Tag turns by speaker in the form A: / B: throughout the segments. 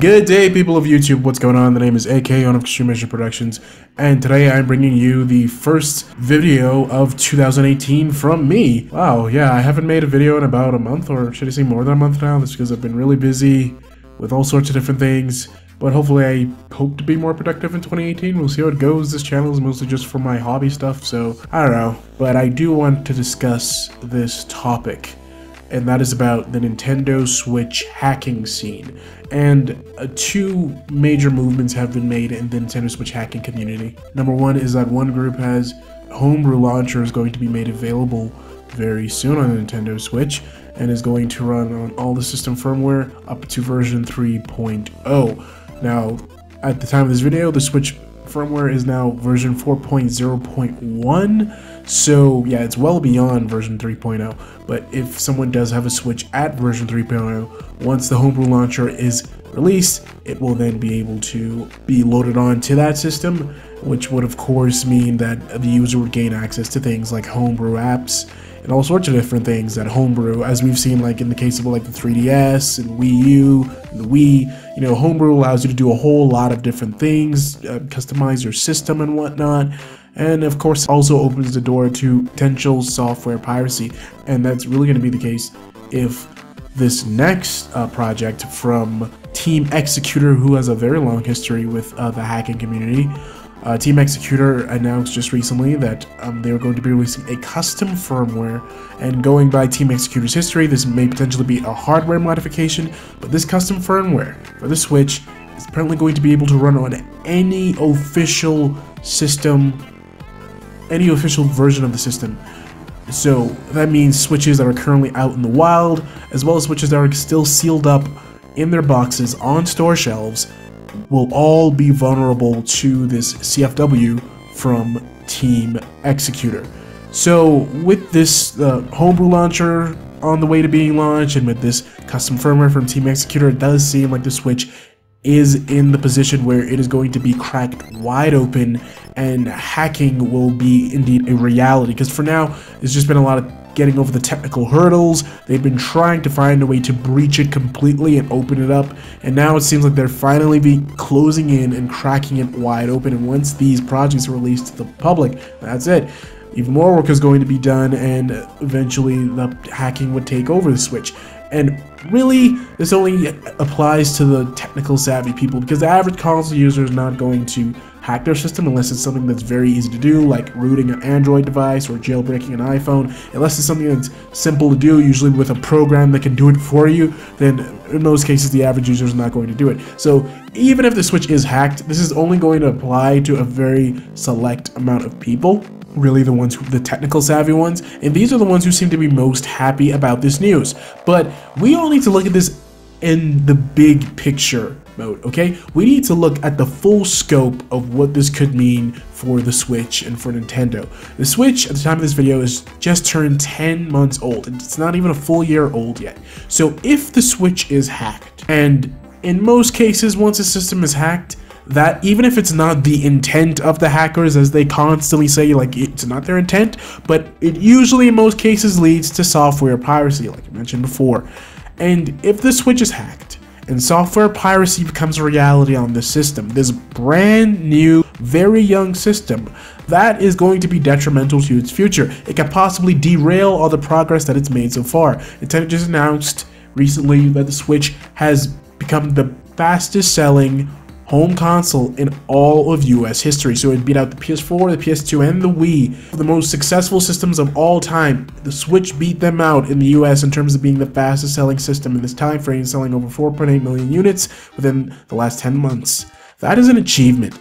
A: Good day, people of YouTube. What's going on? The name is AK on eXtremeAzure Productions, and today I'm bringing you the first video of 2018 from me. Wow, yeah, I haven't made a video in about a month, or should I say more than a month now. That's because I've been really busy with all sorts of different things, but hopefully I hope to be more productive in 2018. We'll see how it goes. This channel is mostly just for my hobby stuff, so I don't know. But I do want to discuss this topic, and that is about the Nintendo Switch hacking scene. And two major movements have been made in the Nintendo Switch hacking community. Number one is that one group has Homebrew Launcher is going to be made available very soon on the Nintendo Switch, and is going to run on all the system firmware up to version 3.0. Now, at the time of this video, the Switch firmware is now version 4.0.1, so yeah, it's well beyond version 3.0. But if someone does have a Switch at version 3.0, once the Homebrew Launcher is released, it will then be able to be loaded onto that system, which would of course mean that the user would gain access to things like Homebrew apps and all sorts of different things that Homebrew, as we've seen like in the case of like the 3DS and Wii U and the Wii, you know, Homebrew allows you to do a whole lot of different things, customize your system and whatnot, and of course also opens the door to potential software piracy. And that's really going to be the case if this next project from Team-Xecuter, who has a very long history with the hacking community, Team-Xecuter announced just recently that they are going to be releasing a custom firmware, and going by Team-Xecuter's history, this may potentially be a hardware modification, but this custom firmware for the Switch is apparently going to be able to run on any official system, any official version of the system. So that means Switches that are currently out in the wild, as well as Switches that are still sealed up in their boxes on store shelves, will all be vulnerable to this CFW from Team-Xecuter. So with this Homebrew Launcher on the way to being launched, and with this custom firmware from Team-Xecuter, it does seem like the Switch is in the position where it is going to be cracked wide open, and hacking will be indeed a reality. Because for now, there's just been a lot of getting over the technical hurdles. They've been trying to find a way to breach it completely and open it up, and now it seems like they're finally be closing in and cracking it wide open. And once these projects are released to the public, that's it. Even more work is going to be done, and eventually the hacking would take over the Switch. And really, this only applies to the technical savvy people, because the average console user is not going to hack their system unless it's something that's very easy to do, like rooting an Android device or jailbreaking an iPhone. Unless it's something that's simple to do, usually with a program that can do it for you, then in most cases the average user is not going to do it. So even if the Switch is hacked, this is only going to apply to a very select amount of people. Really the ones, the technical savvy ones, and these are the ones who seem to be most happy about this news. But we all need to look at this in the big picture mode, okay? We need to look at the full scope of what this could mean for the Switch and for Nintendo. The Switch, at the time of this video, is just turned 10 months old. It's not even a full year old yet. So if the Switch is hacked, and in most cases, once a system is hacked, that even if it's not the intent of the hackers, as they constantly say, like it's not their intent, but it usually in most cases leads to software piracy, like I mentioned before. And if the Switch is hacked and software piracy becomes a reality on this system, this brand new, very young system, that is going to be detrimental to its future. It could possibly derail all the progress that it's made so far. Nintendo just announced recently that the Switch has become the fastest selling home console in all of US history. So it beat out the PS4, the PS2, and the Wii, the most successful systems of all time. The Switch beat them out in the US in terms of being the fastest selling system in this time frame, selling over 4.8 million units within the last 10 months. That is an achievement.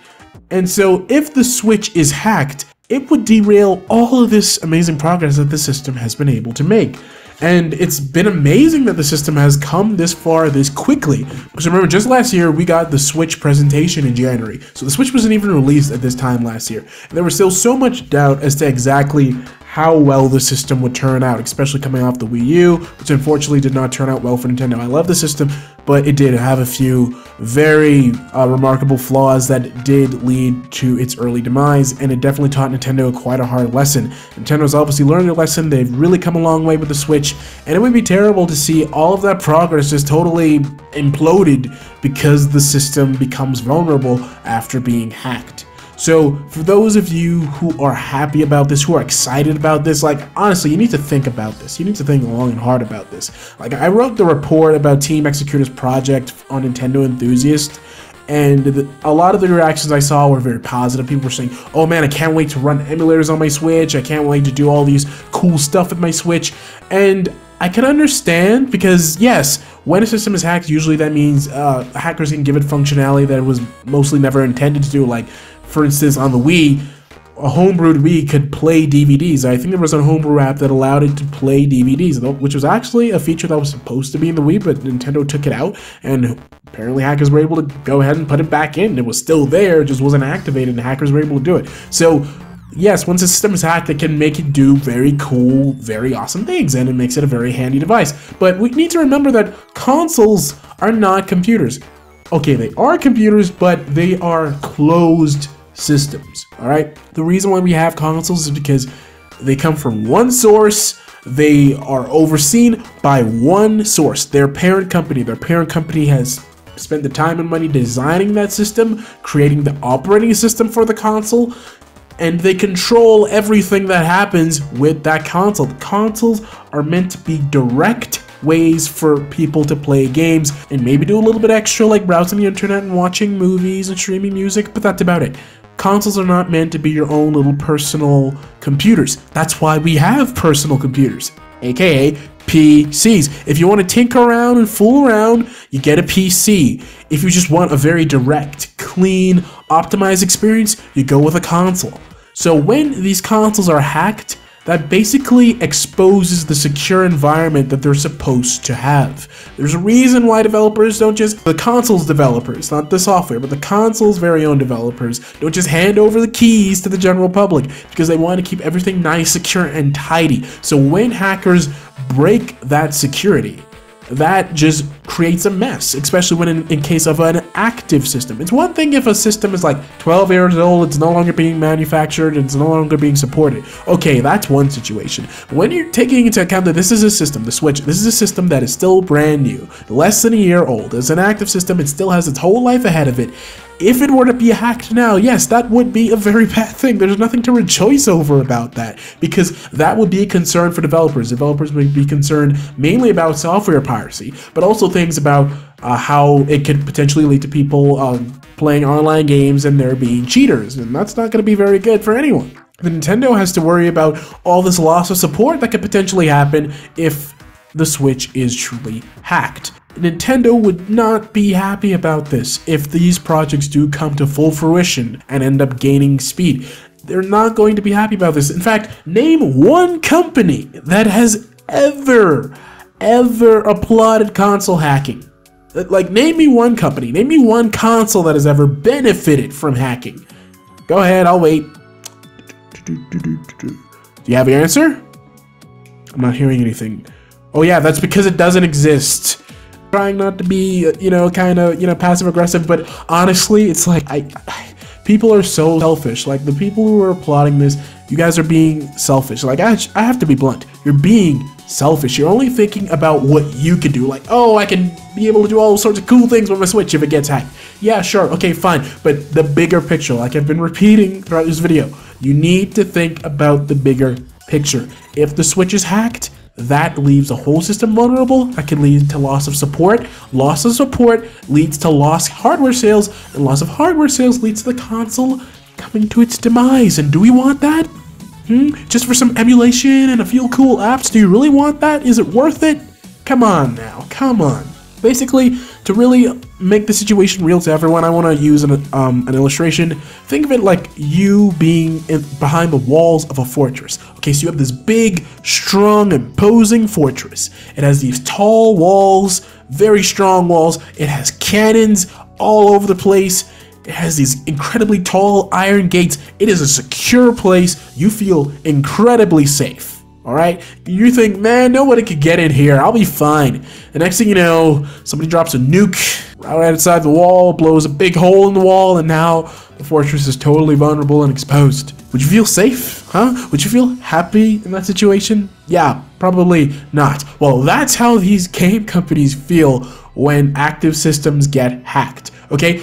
A: And so if the Switch is hacked, it would derail all of this amazing progress that the system has been able to make. And it's been amazing that the system has come this far this quickly. Because remember, just last year, we got the Switch presentation in January. So the Switch wasn't even released at this time last year. And there was still so much doubt as to exactly how well the system would turn out, especially coming off the Wii U, which unfortunately did not turn out well for Nintendo. I love the system, but it did have a few very remarkable flaws that did lead to its early demise, and it definitely taught Nintendo quite a hard lesson. Nintendo's obviously learned their lesson. They've really come a long way with the Switch, and it would be terrible to see all of that progress just totally imploded because the system becomes vulnerable after being hacked. So for those of you who are happy about this, who are excited about this, like, honestly, you need to think about this. You need to think long and hard about this. Like, I wrote the report about Team-Xecuter's project on Nintendo Enthusiast, and a lot of the reactions I saw were very positive. People were saying, oh man, I can't wait to run emulators on my Switch. I can't wait to do all these cool stuff with my Switch. And I can understand, because yes, when a system is hacked, usually that means hackers can give it functionality that it was mostly never intended to do. Like, for instance, on the Wii, a homebrewed Wii could play DVDs. I think there was a homebrew app that allowed it to play DVDs, which was actually a feature that was supposed to be in the Wii, but Nintendo took it out, and apparently hackers were able to go ahead and put it back in. It was still there, it just wasn't activated, and hackers were able to do it. So yes, once a system is hacked, it can make it do very cool, very awesome things, and it makes it a very handy device. But we need to remember that consoles are not computers. Okay, they are computers, but they are closed systems, all right? The reason why we have consoles is because they come from one source. They are overseen by one source, their parent company. Their parent company has spent the time and money designing that system, creating the operating system for the console, and they control everything that happens with that console. The consoles are meant to be direct ways for people to play games and maybe do a little bit extra, like browsing the internet and watching movies and streaming music, but that's about it. Consoles are not meant to be your own little personal computers. That's why we have personal computers, aka PCs. If you want to tinker around and fool around, you get a PC. If you just want a very direct, clean, optimized experience, you go with a console. So when these consoles are hacked, that basically exposes the secure environment that they're supposed to have. There's a reason why developers don't just, the console's developers, not the software, but the console's very own developers, don't just hand over the keys to the general public, because they want to keep everything nice, secure, and tidy. So when hackers break that security, that just creates a mess, especially when in case of an active system. It's one thing if a system is like 12 years old, it's no longer being manufactured, it's no longer being supported. Okay, that's one situation. But when you're taking into account that this is a system, the Switch, this is a system that is still brand new, less than a year old. It's an active system, it still has its whole life ahead of it. If it were to be hacked now, yes, that would be a very bad thing. There's nothing to rejoice over about that, because that would be a concern for developers. Developers would be concerned mainly about software piracy, but also things about how it could potentially lead to people playing online games and there being cheaters, and that's not going to be very good for anyone. The Nintendo has to worry about all this loss of support that could potentially happen if the Switch is truly hacked. Nintendo would not be happy about this if these projects do come to full fruition and end up gaining speed. They're not going to be happy about this. In fact, name one company that has ever applauded console hacking. Like, name me one company, name me one console that has ever benefited from hacking. Go ahead, I'll wait. Do you have your answer? I'm not hearing anything. Oh yeah, that's because it doesn't exist. Trying not to be, kind of, passive aggressive, but honestly, it's like, people are so selfish. Like, the people who are applauding this, you guys are being selfish. Like, I have to be blunt. You're being selfish. You're only thinking about what you can do. Like, oh, I can be able to do all sorts of cool things with my Switch if it gets hacked. Yeah, sure, okay, fine. But the bigger picture, like I've been repeating throughout this video, you need to think about the bigger picture. If the Switch is hacked, that leaves the whole system vulnerable. That can lead to loss of support. Loss of support leads to lost hardware sales, and loss of hardware sales leads to the console coming to its demise. And do we want that? Just for some emulation and a few cool apps? Do you really want that? Is it worth it? Come on now, come on. Basically, to really make the situation real to everyone, I want to use an illustration. Think of it like you being behind the walls of a fortress. Okay, so you have this big, strong, imposing fortress. It has these tall walls, very strong walls. It has cannons all over the place. It has these incredibly tall iron gates. It is a secure place. You feel incredibly safe. Alright? You think, man, nobody could get in here. I'll be fine. The next thing you know, somebody drops a nuke right outside the wall, blows a big hole in the wall, and now the fortress is totally vulnerable and exposed. Would you feel safe? Huh? Would you feel happy in that situation? Yeah, probably not. Well, that's how these game companies feel when active systems get hacked. Okay?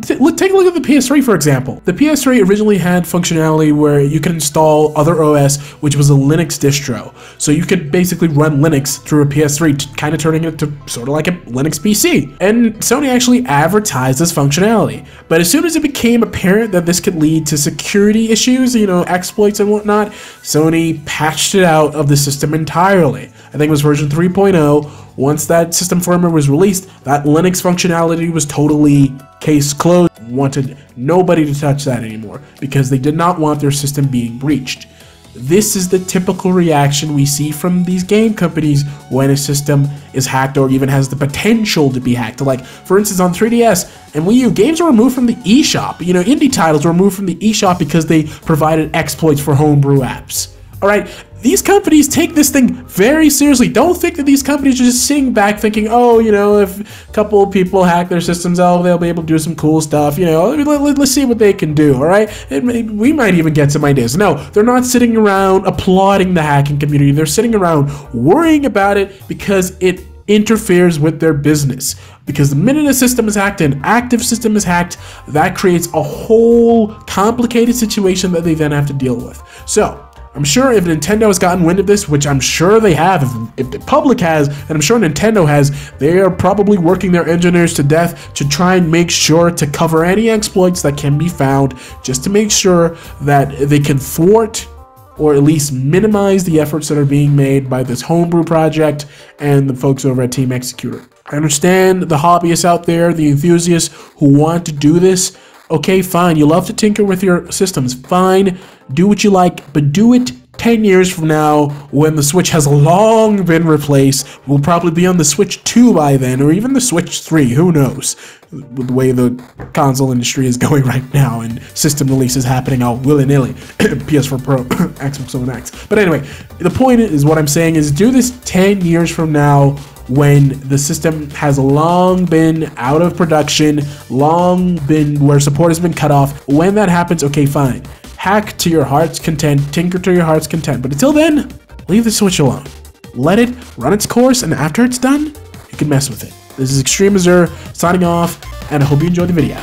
A: Take a look at the PS3, for example. The PS3 originally had functionality where you could install other OS, which was a Linux distro. So you could basically run Linux through a PS3, kind of turning it to sort of like a Linux PC. And Sony actually advertised this functionality. But as soon as it became apparent that this could lead to security issues, you know, exploits and whatnot, Sony patched it out of the system entirely. I think it was version 3.0. Once that system firmware was released, that Linux functionality was totally case closed. Wanted nobody to touch that anymore because they did not want their system being breached. This is the typical reaction we see from these game companies when a system is hacked or even has the potential to be hacked. Like, for instance, on 3DS and Wii U, games were removed from the eShop. You know, indie titles were removed from the eShop because they provided exploits for homebrew apps. Alright, these companies take this thing very seriously. Don't think that these companies are just sitting back thinking, oh, you know, if a couple of people hack their systems, oh, they'll be able to do some cool stuff, you know, let's see what they can do, alright? We might even get some ideas. No, they're not sitting around applauding the hacking community. They're sitting around worrying about it because it interferes with their business. Because the minute a system is hacked, an active system is hacked, that creates a whole complicated situation that they then have to deal with. So, I'm sure if Nintendo has gotten wind of this, which I'm sure they have, if the public has, and I'm sure Nintendo has, they are probably working their engineers to death to try and make sure to cover any exploits that can be found, just to make sure that they can thwart or at least minimize the efforts that are being made by this homebrew project and the folks over at Team-Xecuter. I understand the hobbyists out there, the enthusiasts who want to do this. Okay, fine, you love to tinker with your systems, fine, do what you like, but do it 10 years from now when the Switch has long been replaced. We'll probably be on the Switch 2 by then, or even the Switch 3, who knows, with the way the console industry is going right now and system releases happening all willy-nilly. PS4 Pro, Xbox One X. But anyway, the point is, what I'm saying is, do this 10 years from now when the system has long been out of production, long been where support has been cut off. When that happens, okay, fine. Hack to your heart's content, tinker to your heart's content. But until then, leave the Switch alone. Let it run its course, and after it's done, you can mess with it. This is eXtremeAzure signing off, and I hope you enjoyed the video.